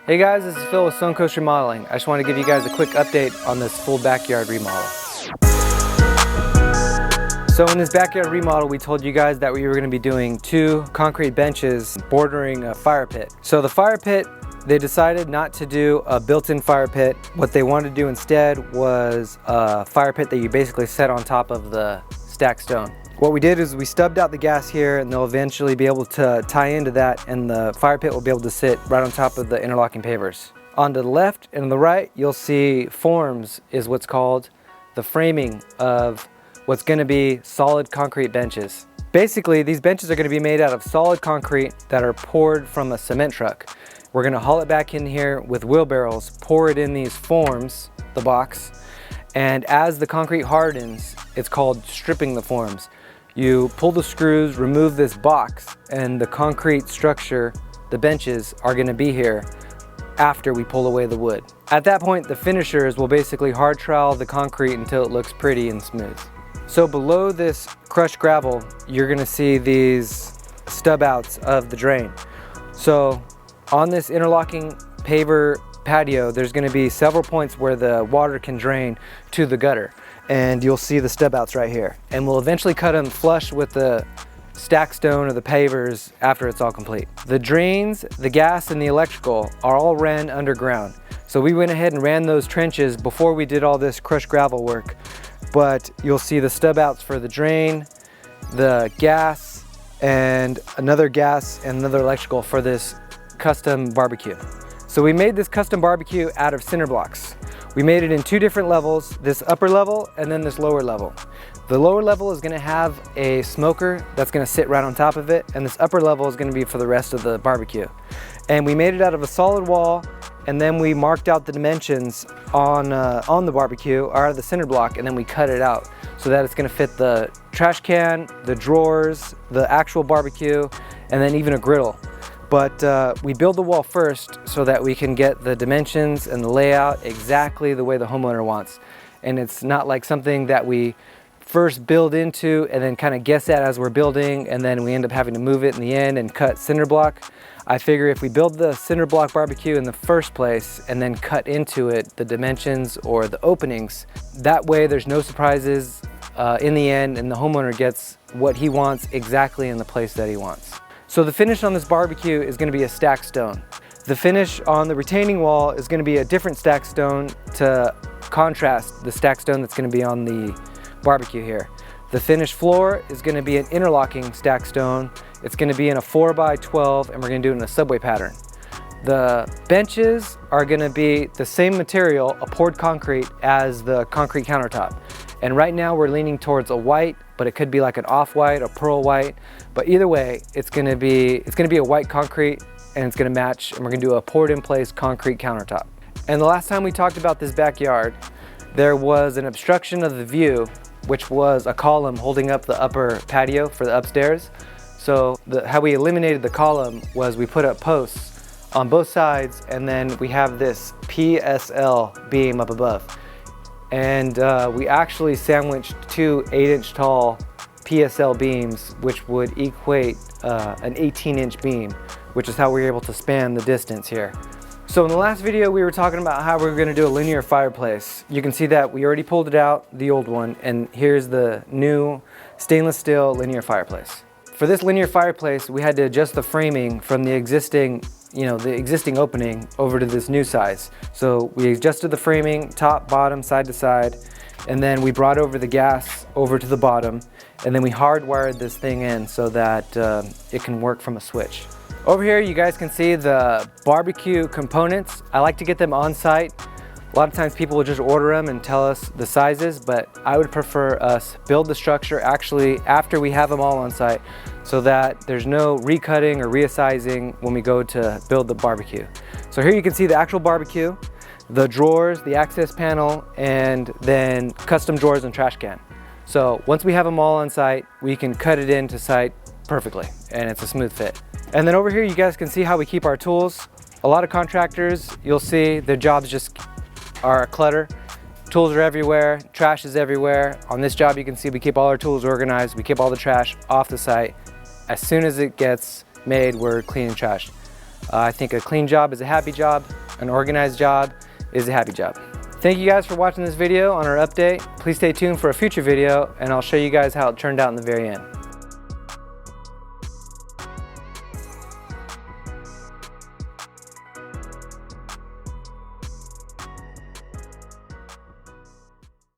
Hey guys, this is Phil with Suncoast Remodeling. I just want to give you guys a quick update on this full backyard remodel. So in this backyard remodel, we told you guys that we were going to be doing 2 concrete benches bordering a fire pit. So the fire pit, they decided not to do a built-in fire pit. What they wanted to do instead was a fire pit that you basically set on top of the stacked stone. What we did is we stubbed out the gas here, and they'll eventually be able to tie into that, and the fire pit will be able to sit right on top of the interlocking pavers. On to the left and on the right, you'll see forms is what's called the framing of what's going to be solid concrete benches. Basically, these benches are going to be made out of solid concrete that are poured from a cement truck. We're going to haul it back in here with wheelbarrows, pour it in these forms, the box, and as the concrete hardens, it's called stripping the forms. You pull the screws, remove this box, and the concrete structure, the benches, are going to be here after we pull away the wood. At that point, the finishers will basically hard trowel the concrete until it looks pretty and smooth. So below this crushed gravel, you're going to see these stub outs of the drain. So on this interlocking paver patio, there's going to be several points where the water can drain to the gutter. And you'll see the stub outs right here. And we'll eventually cut them flush with the stacked stone or the pavers after it's all complete. The drains, the gas, and the electrical are all ran underground. So we went ahead and ran those trenches before we did all this crushed gravel work. But you'll see the stub outs for the drain, the gas, and another electrical for this custom barbecue. So we made this custom barbecue out of cinder blocks. We made it in 2 different levels, this upper level and then this lower level. The lower level is going to have a smoker that's going to sit right on top of it, and this upper level is going to be for the rest of the barbecue. And we made it out of a solid wall, and then we marked out the dimensions on the barbecue, or out of the cinder block, and then we cut it out so that it's going to fit the trash can, the drawers, the actual barbecue, and then even a griddle. But we build the wall first so that we can get the dimensions and the layout exactly the way the homeowner wants. And it's not like something that we first build into and then kind of guess at as we're building, and then we end up having to move it in the end and cut cinder block. I figure if we build the cinder block barbecue in the first place and then cut into it the dimensions or the openings, that way there's no surprises in the end, and the homeowner gets what he wants exactly in the place that he wants. So the finish on this barbecue is going to be a stacked stone. The finish on the retaining wall is going to be a different stacked stone to contrast the stacked stone that's going to be on the barbecue here. The finished floor is going to be an interlocking stacked stone. It's going to be in a 4x12, and we're going to do it in a subway pattern. The benches are going to be the same material, a poured concrete, as the concrete countertop. And right now we're leaning towards a white, but it could be like an off-white or pearl white. But either way, it's gonna be a white concrete, and it's gonna match, and we're gonna do a poured in place concrete countertop. And the last time we talked about this backyard, there was an obstruction of the view, which was a column holding up the upper patio for the upstairs. So how we eliminated the column was we put up posts on both sides, and then we have this PSL beam up above. And we actually sandwiched 2 8-inch tall PSL beams, which would equate an 18-inch beam, which is how we were able to span the distance here. So in the last video, we were talking about how we were going to do a linear fireplace. You can see that we already pulled it out, the old one, and here's the new stainless steel linear fireplace. For this linear fireplace, we had to adjust the framing from the existing opening over to this new size. So we adjusted the framing, top, bottom, side to side, and then we brought over the gas over to the bottom, and then we hardwired this thing in so that it can work from a switch. Over here, you guys can see the barbecue components. I like to get them on site. A lot of times people will just order them and tell us the sizes, but I would prefer us build the structure actually after we have them all on site, so that there's no recutting or resizing when we go to build the barbecue. So here you can see the actual barbecue, the drawers, the access panel, and then custom drawers and trash can. So once we have them all on site, we can cut it into site perfectly, and it's a smooth fit. And then over here you guys can see how we keep our tools. A lot of contractors, you'll see their jobs just are clutter. Tools are everywhere, trash is everywhere. On this job you can see we keep all our tools organized, we keep all the trash off the site. As soon as it gets made, we're cleaning trash. I think a clean job is a happy job. An organized job is a happy job. Thank you guys for watching this video on our update. Please stay tuned for a future video and I'll show you guys how it turned out in the very end.